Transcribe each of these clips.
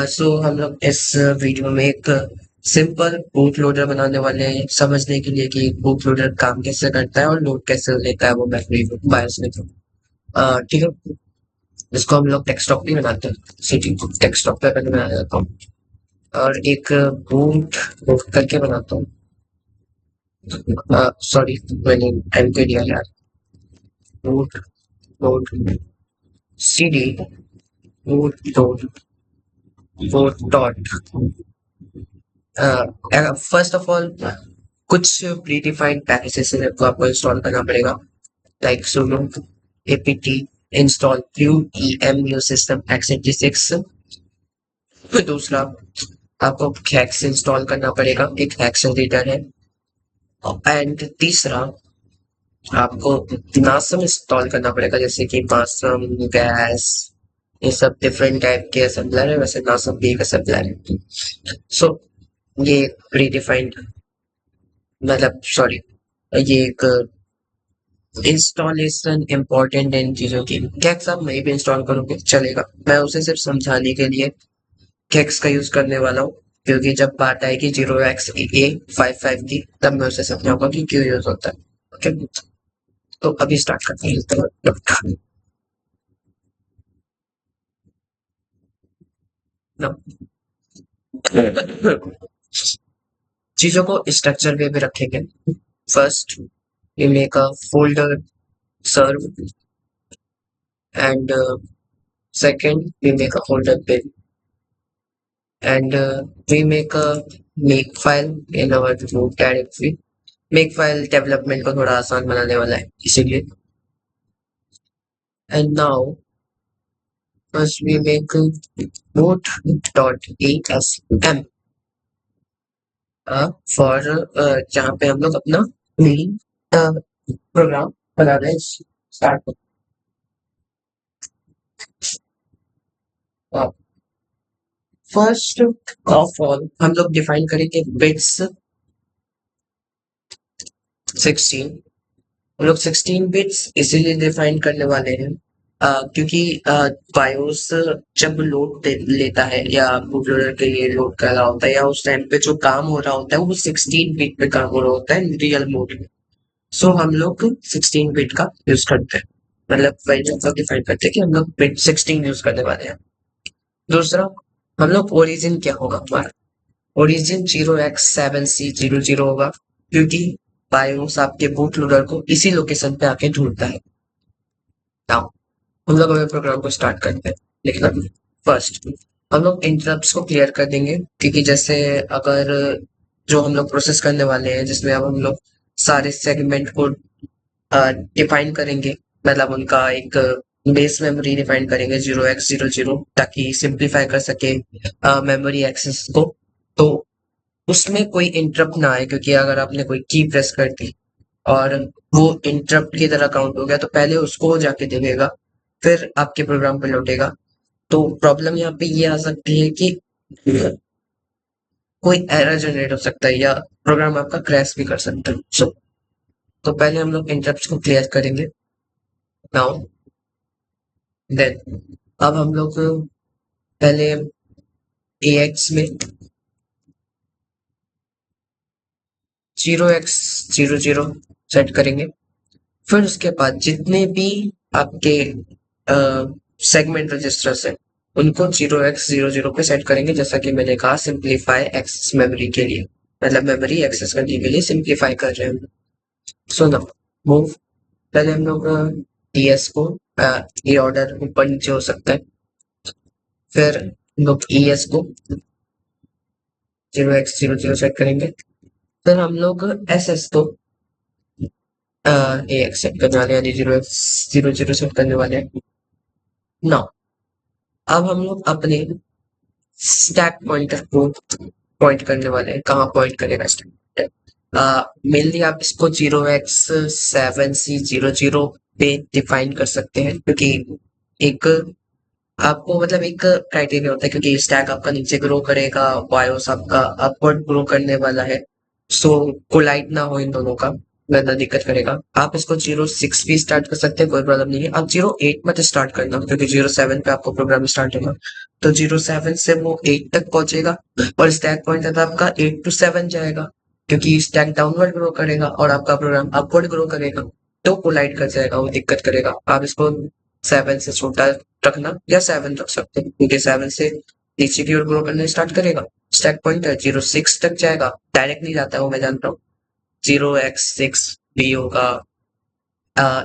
सो हम लोग इस वीडियो में एक सिंपल बूट लोडर बनाने वाले हैं समझने के लिए कि बूट लोडर काम कैसे करता है और लोड कैसे लेता है वो मेमोरी बायस में। तो ठीक है, इसको हम लोग डेस्कटॉप भी बनाते हैं, सिटी डेस्कटॉप पे पहले बना देता हूँ और एक बूट बूट करके बनाता हूँ। सॉरी, मैंने एम के दिया यार। Boot load C D boot load boot dot. First of all कुछ प्री डिफाइंड पैकेजेस को आपको इंस्टॉल करना पड़ेगा, like sudo apt install qemu system x86। फिर दूसरा आपको hex इंस्टॉल करना पड़ेगा, एक हेक्स एडिटर है। एंड तीसरा आपको नासम इंस्टॉल करना पड़ेगा, जैसे कि नासम गैस, ये सब डिफरेंट टाइप के असेंबलर है, वैसे नासम भी एक असेंबलर है। सो ये प्री डिफाइंड, मतलब सॉरी, ये एक इंस्टॉलेशन इम्पोर्टेंट है इन चीजों की। कैक्स आप नहीं भी इंस्टॉल करोगे चलेगा, मैं उसे सिर्फ समझाने के लिए कैक्स का यूज करने वाला हूँ, क्योंकि जब बात आएगी 0x55 की तब मैं उसे समझाऊंगा कि क्यों यूज होता है। ओके, तो अभी स्टार्ट करते हैं। चीजों को स्ट्रक्चर वे में रखेंगे। First we make a folder serve, and second we make a folder bin, and we make a make file in our root directory। Make file development को थोड़ा आसान बनाने वाला है इसीलिए। And now first we make root dot asm for, जहाँ पे हम लोग अपना मेन प्रोग्राम बना रहे हैं। स्टार्ट फर्स्ट ऑफ ऑल हम लोग डिफाइन करेंगे बिट्स 16। हम लोग 16 बिट्स इसीलिए डिफाइन करने वाले हैं क्योंकि बायोस जब लोड लेता है या बूट लोडर के लिए लोड कर रहा होता है, या उस टाइम पे जो काम हो रहा होता है वो 16 बिट पे काम हो रहा होता है रियल मोड में। सो हम लोग 16 बिट का यूज करते हैं, मतलब वही हम लोग डिफाइन करते हैं कि हम लोग बिट 16 यूज करने वाले हैं। दूसरा, हम लोग ओरिजिन क्या होगा हमारा, ओरिजिन 0x7C00 होगा, क्योंकि बायोस आपके बूट लोडर को इसी लोकेशन पे आके ढूंढता है। नाउ हम लोग अभी प्रोग्राम को स्टार्ट करते हैं लिखना। फर्स्ट हम लोग इंटरप्ट्स को क्लियर कर देंगे, क्योंकि जैसे अगर जो हम लोग प्रोसेस करने वाले हैं जिसमें अब हम लोग सारे सेगमेंट को डिफाइन करेंगे, मतलब उनका एक बेस मेमोरी डिफाइन करेंगे 0x00, ताकि सिंप्लीफाई कर सके मेमोरी एक्सेस को। तो उसमें कोई इंटरप्ट ना आए, क्योंकि अगर आपने कोई की प्रेस कर दी और वो इंटरप्ट की तरह काउंट हो गया तो पहले उसको जाके देखेगा, फिर आपके प्रोग्राम पे लौटेगा। तो प्रॉब्लम यहाँ पे ये आ सकती है कि कोई एरर जनरेट हो सकता है या प्रोग्राम आपका क्रैश भी कर सकता है। सो तो पहले हम लोग इंटरप्ट को क्लियर करेंगे। नाउ देन अब हम लोग पहले AX में 0x00 सेट करेंगे। फिर उसके बाद जितने भी आपके सेगमेंट रजिस्टर्स हैं उनको 0x00 पे सेट करेंगे, जैसा कि मैंने कहा सिंप्लीफाई एक्सेस मेमोरी के लिए, मतलब मेमोरी एक्सेस करने के लिए सिंप्लीफाई कर रहे हैं। सो नाउ मूव, पहले हम लोग DS को, ये ऑर्डर ऊपर नीचे हो सकता है, फिर हम लोग ES को 0x00 सेट करेंगे, फिर हम लोग SS को AX सेट करने वाले हैं, यानी 0x00 सेट करने वाले हैं। नाउ अब हम लोग अपने स्टैक पॉइंटर को पॉइंट करने वाले हैं। कहाँ पॉइंट करेगा स्टैक पॉइंटर? मेनली आप इसको 0x7C00 पे डिफाइन कर सकते हैं, क्योंकि एक आपको मतलब एक क्राइटेरिया होता है, क्योंकि स्टैक आपका नीचे ग्रो करेगा, बायोस आपका अपवर्ड ग्रो करने वाला है। सो कोलाइड ना हो इन दोनों का। वरना दिक्कत करेगा। आप इसको 06 भी स्टार्ट कर सकते हैं, कोई प्रॉब्लम नहीं है। आप 08 मत स्टार्ट करना क्योंकि 07 पे आपको प्रोग्राम स्टार्ट होगा। तो 07 से वो 8 तक पहुंचेगा और स्टैक पॉइंटर आपका 8 to 7 जाएगा क्योंकि स्टैक डाउनवर्ड ग्रो करेगा और आपका प्रोग्राम अपवर्ड ग्रो करेगा। तो कोलाइड कर जाएगा, वो दिक्कत करेगा। आप इसको 7 से छोटा रखना या 7 रख सकते हैं क्योंकि 7 से नीचे की ओर ग्रो करना स्टार्ट करेगा। स्टैक पॉइंटर 06 तक जाएगा, डायरेक्ट नहीं जाता है वो मैं जानता हूँ। 0x6 बी होगा,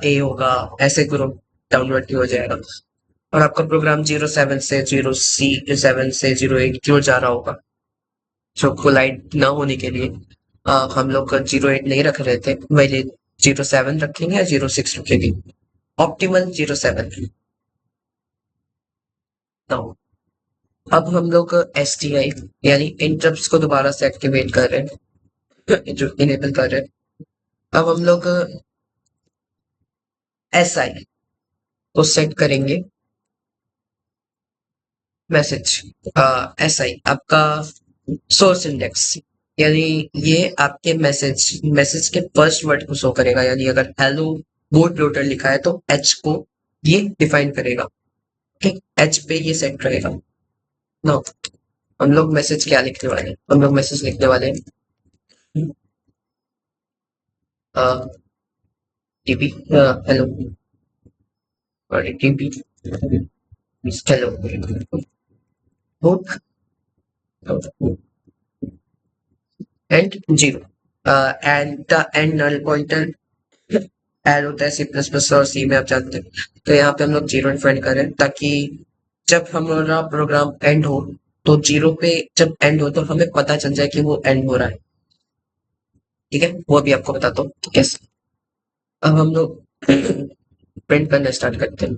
ए होगा, ऐसे ग्रो डाउनवर्ड की हो जाएगा और आपका प्रोग्राम 07 से 07 से 08 की ओर जा रहा होगा। जो कोलाइड ना होने के लिए हम लोग 08 नहीं रख रहे थे, पहले 07 रखेंगे या 06 रखेंगे। ऑप्टिमल 07। तो अब हम लोग एस टी आई यानी इंटरप्ट्स को दोबारा से एक्टिवेट कर रहे हैं, जो इनेबल कर रहे हैं। अब हम लोग एस आई को सेट करेंगे मैसेज। एस आई आपका सोर्स इंडेक्स, यानी ये आपके मैसेज के फर्स्ट वर्ड को शो करेगा। यानी अगर हेलो बोट लोडर लिखा है तो एच को ये डिफाइन करेगा। ठीक, एच पे ये सेट करेगा। नो, हम लोग मैसेज क्या लिखने वाले हैं? हम लोग मैसेज लिखने वाले हैं टीपी हेलो, और TP hello bot and zero. And the end null pointer add होता है सी प्लस प्लस और सी में, आप जानते हैं। तो यहाँ पे हम लोग जीरो डिफाइन करें ताकि जब हमारा प्रोग्राम एंड हो तो जीरो पे जब एंड हो तो हमें पता चल जाए कि वो एंड हो रहा है। ठीक है, वो भी आपको बताता हूँ तो कैसे। अब हम लोग प्रिंट करना स्टार्ट करते हैं।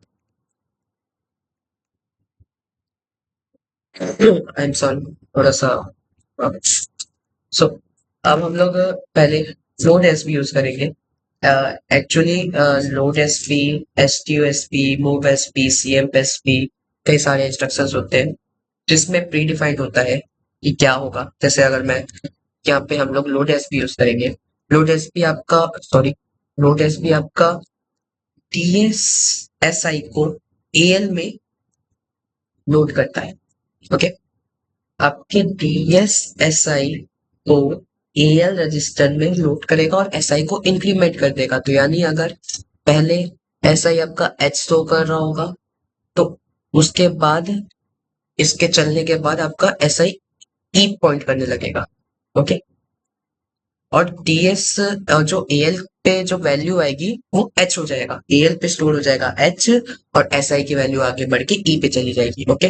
आई एम सॉरी, थोड़ा सा। सो अब हम लोग पहले लोड एस बी यूज करेंगे। Actually load S P, S T U S P, move S P, C M S P, कई सारे इंस्ट्रक्शंस होते हैं जिसमें प्री डिफाइंड होता है कि क्या होगा। जैसे अगर मैं यहाँ पे हम लोग लोड एस पी यूज करेंगे। लोड एस पी आपका सॉरी लोड एस पी आपका टी एस एस आई को ए एल में लोड करता है। ओके, आपके टी एस एस आई को एएल रजिस्टर में लोड करेगा और एसआई को इंक्रीमेंट कर देगा। तो यानी अगर पहले एसआई आपका एच शो कर रहा होगा तो उसके बाद इसके चलने के बाद आपका एसआई ई पॉइंट करने लगेगा। ओके, और टीएस जो एएल पे जो वैल्यू आएगी वो एच हो जाएगा, एएल पे स्टोर हो जाएगा एच, और एसआई की वैल्यू आगे बढ़ के ई पे चली जाएगी। ओके,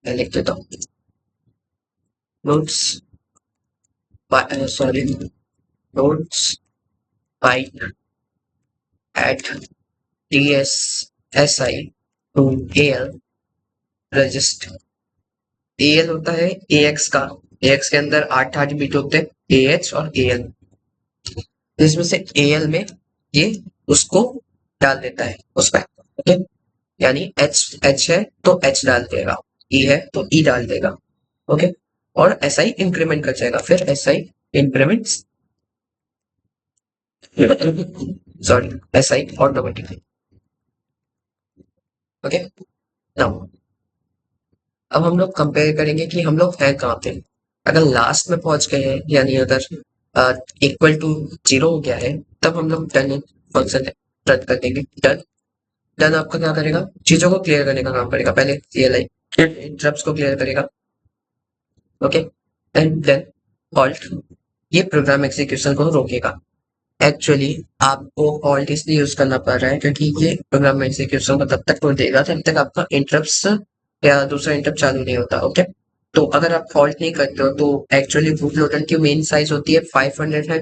मैं लिख देता हूँ notes, sorry notes byte at TSSI to AL register. AL होता है AX का, AX के अंदर 8 बिट होते हैं, AH और AL, जिसमें से AL में ये उसको डाल देता है उसमें। ओके, यानी H है तो H डाल देगा, E है तो E डाल देगा। ओके, और SI इंक्रीमेंट कर जाएगा, फिर SI increment sorry SI automatically. Okay, now अब हम लोग कंपेयर करेंगे कि हम लोग हैं कहाँ पे। अगर लास्ट में पहुंच गए हैं, यानी अगर इक्वल टू जीरो हो गया है, तब हम लोग डन फंक्शन रन कर देंगे। डन, डन आपका क्या करेगा, चीजों को क्लियर करने का काम करेगा। पहले CLI इंटरप्ट्स को क्लियर करेगा। ओके, एंड देन हॉल्ट, ये प्रोग्राम एग्जीक्यूशन को रोकेगा। एक्चुअली आपको हॉल्ट इसलिए यूज करना पड़ रहा है क्योंकि ये प्रोग्राम एग्जीक्यूशन को तब तक रोक देगा जब तक आपका इंटरप्ट्स या दूसरा इंटरप्ट चालू नहीं होता। ओके, तो अगर आप हॉल्ट नहीं करते हो तो एक्चुअली बूट लोडर की मेन साइज होती है 500 है।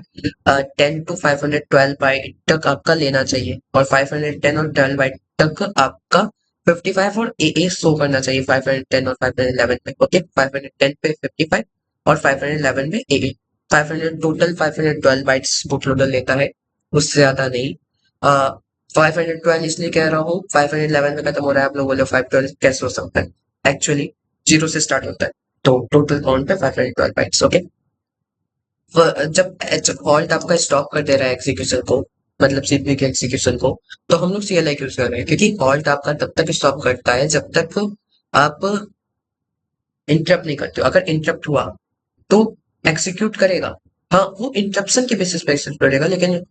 10 to 512 बाइट तक आपका लेना चाहिए और 510 और 12 बाइट तक आपका 55 और ए शो करना चाहिए 510 और 511 पे। ओके, 510 पे 55 और 511 में ए। 500 टोटल 512 बाइट्स बूट लोडर लेता है, उससे ज्यादा नहीं। 512 इसलिए कह रहा हूँ, 511 में खत्म हो रहा है। आप लोग बोले 512 कैसे हो सकता है, एक्चुअली जीरो से स्टार्ट होता है तो टोटल काउंट पे 512 बाइट्स। ओके, जब हॉल्ट आपका स्टॉप कर दे रहा है एग्जीक्यूशन को, मतलब सीपीयू के एग्जीक्यूशन को, तो हम लोग सीएलआई यूज कर रहे हैं, क्योंकि हॉल्ट आपका तब तक स्टॉप करता है जब तक आप इंटरप्ट नहीं करते हो। अगर इंटरप्ट हुआ तो एग्जीक्यूट करेगा। हाँ, वो इंटरप्शन के बेसिस पे एग्जीक्यूट करेगा, लेकिन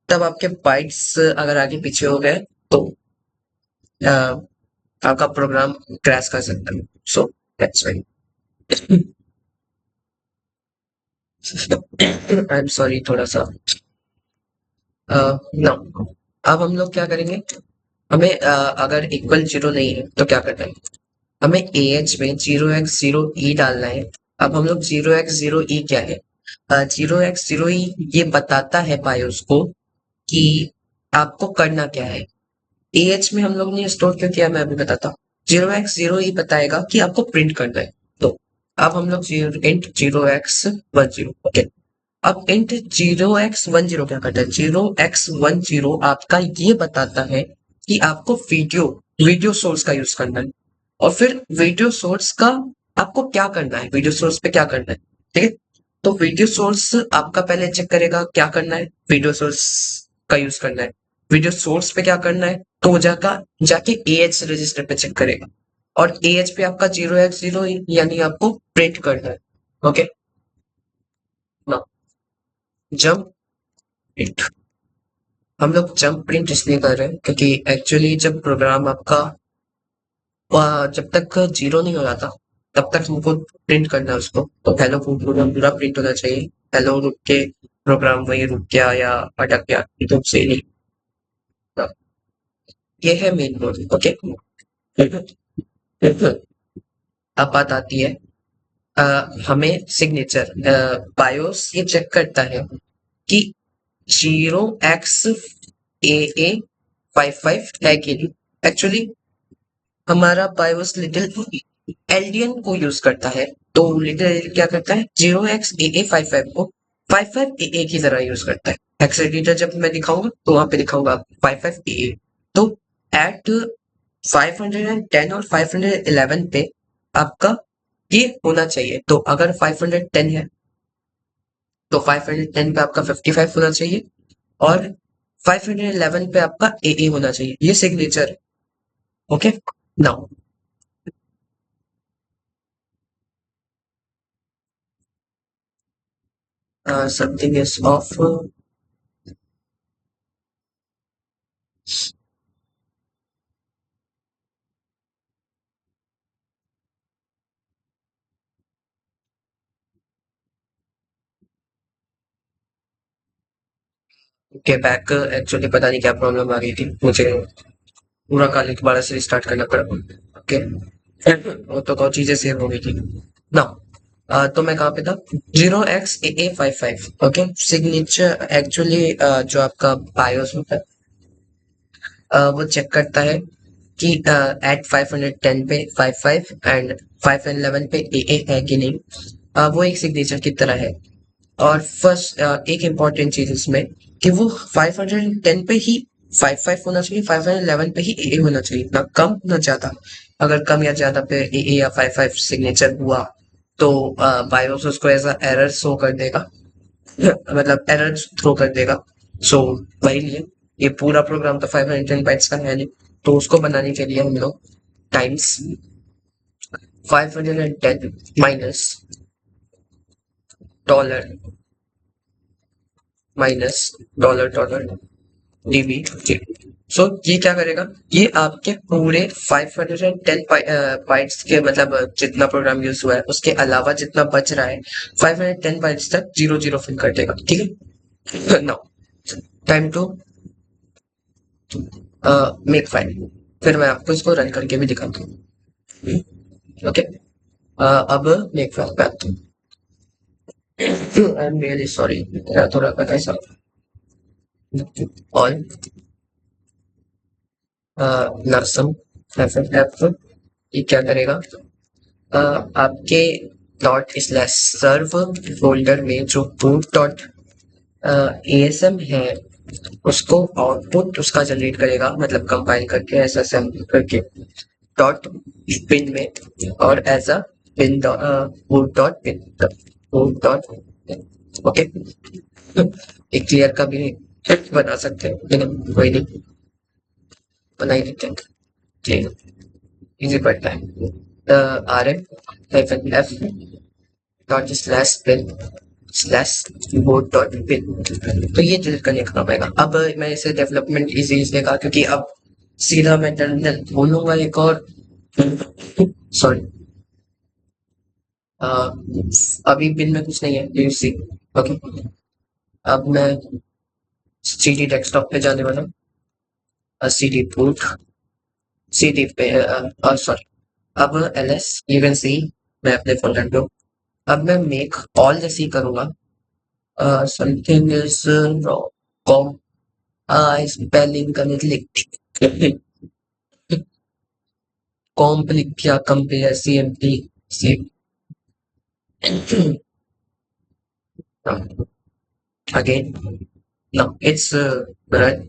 तब आपके बाइट्स अगर आगे पीछे हो गए तो अ, आपका प्रोग्राम क्रैश कर सकता है। So that's why. I am sorry, थोड़ा सा ना। अब हम लोग क्या करेंगे, हमें अगर इक्वल जीरो नहीं है तो क्या करना है, हमें ए एच में जीरो एक्स जीरो ई डालना है। अब हम लोग जीरो एक्स जीरो ई क्या है, जीरो एक्स जीरो ई ये बताता है बायोस को कि आपको करना क्या है। ए एच में हम लोग ने स्टोर क्यों किया, मैं अभी बताता हूँ। जीरो एक्स जीरो ई बताएगा कि आपको प्रिंट करना है। तो अब हम लोग int zero x one zero, okay. अब int zero x one zero क्या करता है, जीरो एक्स वन जीरो आपका ये बताता है कि आपको वीडियो वीडियो सोर्स का यूज करना है। और फिर वीडियो सोर्स का आपको क्या करना है, वीडियो सोर्स पे क्या करना है, ठीक है। तो वीडियो सोर्स आपका पहले चेक करेगा क्या करना है, वीडियो सोर्स का यूज करना है। वीडियो सोर्स पे क्या करना है, तो वो जाके ए एच रजिस्टर पे चेक करेगा। और ए एच पे आपका जीरो एक्स जीरो यानी आपको प्रिंट करना है, ओके ना। जब हम लोग जंप प्रिंट इसलिए कर रहे हैं क्योंकि एक्चुअली जब प्रोग्राम आपका जब तक जीरो नहीं हो जाता तब तक हमको प्रिंट करना है उसको। तो हेलो प्रोग्राम पूरा प्रिंट होना चाहिए। हेलो रुक के प्रोग्राम वही रुक गया या अटक गया तो से नहीं। तो ये है मेन बोर्ड, ओके। अब बात आती है हमें सिग्नेचर, बायोस ये चेक करता है कि zero x A five five है कि नहीं। एक्चुअली हमारा बायोस लिटिल एल्डियन को यूज करता है। तो लिटिल एल्डियन क्या करता है, zero x A five five को फाइव फाइव ए की तरह यूज करता है। हेक्साडेसिमल जब मैं दिखाऊंगा तो वहां पे दिखाऊंगा फाइव फाइव ए। तो एट 510 और 511 पे आपका ये होना चाहिए। तो अगर 510 है तो 510 पे आपका 55 होना चाहिए, और 511 पे आपका ए होना चाहिए। ये signature, okay. Now something is of. Okay back, actually पता नहीं क्या प्रॉब्लम आ गई थी, मुझे पूरा कॉल दोबारा से स्टार्ट करना पड़ा। ओके, वो तो चीजें सेव हो गई थी ना। तो मैं कहाँ पे था, zero x A five five, okay. Signature actually जो आपका बायोस होता है वो चेक करता है कि एट 510 पे फाइव फाइव एंड 511 पे ए है कि नहीं। वो एक सिग्नेचर की तरह है। और फर्स्ट एक इम्पॉर्टेंट चीज इसमें कि वो 510 पे ही फाइव फाइव होना चाहिए, 511 पे ही ए होना चाहिए, ना कम ना ज्यादा। अगर कम या ज्यादा पे ए या फाइव फाइव सिग्नेचर हुआ तो बायोस उसको ऐसा एरर शो कर देगा, मतलब एरर थ्रो कर देगा। सो वही लिए ये पूरा प्रोग्राम तो 510 बाइट्स का है नहीं, तो उसको बनाने के लिए हम लोग times 510 minus dollar minus dollar dollar DB. So ये क्या करेगा, ये आपके पूरे 510 बाइट्स के, मतलब जितना प्रोग्राम यूज हुआ है उसके अलावा जितना बच रहा है 510 बाइट्स तक जीरो जीरो फिल कर देगा, ठीक है। Now time to make file. फिर मैं आपको इसको रन करके भी दिखाता हूँ, ओके। अब मेक फाइल पे आते हैं। आई एम रियली सॉरी, थोड़ा कैसा on Narasam F F F, ये क्या करेगा, आपके डॉट स्लैश सर्व फोल्डर में जो बूट डॉट एएसएम है उसको आउटपुट उसका जनरेट करेगा, मतलब कंपाइल करके ऐसा असेंबल करके डॉट पिन में, और as a bin boot dot bin, boot dot okay. एक क्लियर का भी बना सकते हैं, लेकिन कोई नहीं, बना ही देते हैं। क्लियर इजी पड़ता है। R M hyphen F dot slash bin slash board dot bin, तो ये डिलीट करने का काम आएगा। अब मैं इसे डेवलपमेंट इजी इसलिए कहा क्योंकि अब सीधा मैं टर्मिनल बोलूंगा एक और, सॉरी, अभी बिन में कुछ नहीं है, यू सी। ओके, अब मैं सी डी डेस्कटॉप पे जाने वाला हूँ, C D boot, C D पे, सॉरी, अब L S you can see, मैं अपने फोल्डर पे हूँ। अब मैं मेक ऑल जैसे ही करूंगा, something is wrong, com, spelling गलत लिख दी, कॉम्प लिख दिया, compare C M T C, again no it's run,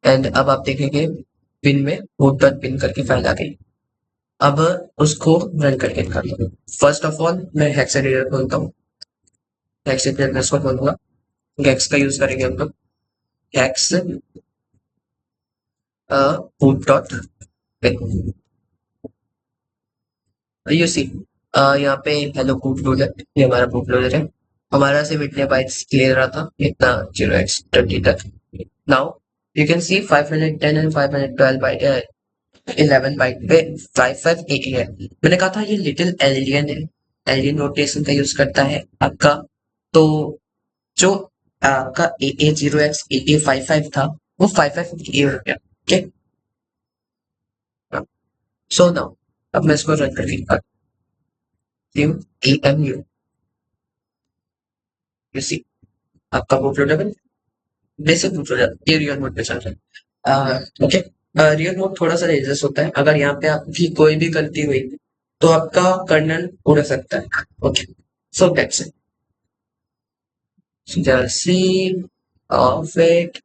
and अब आप देखेंगे पिन में boot डॉट पिन करके फाइल आ गई। अब उसको रन करके दिखाता हूँ। फर्स्ट ऑफ ऑल मैं हेक्स एडिटर खोलता हूँ, हेक्स एडिटर में इसको खोलूंगा, गेक्स का यूज करेंगे हम लोग, hex boot dot bin, you see, यहाँ पे हेलो बूट लोडर, ये हमारा बूट लोडर है। हमारा सिर्फ इतने बाइट्स क्लियर रहा था, इतना 0x20 तक। Now you can see 510 and 512 byte, 11 byte पे 5588 है। मैंने कहा था ये लिटिल एलियन है, एलियन नोटेशन का यूज करता है आपका, तो जो आपका AA0X AA55 था वो 5588 हो गया। ओके, सो नाउ अब मैं इसको रन करके दिखाती हूँ, AMU, यू सी, आपका boot loader basic boot loader, ये रियल मोड पे चल रहा है। ओके, रियल मोड थोड़ा सा रेजस होता है, अगर यहाँ पे आपकी कोई भी गलती हुई तो आपका कर्नल उड़ सकता है। Okay, so that's it, Jersey of it,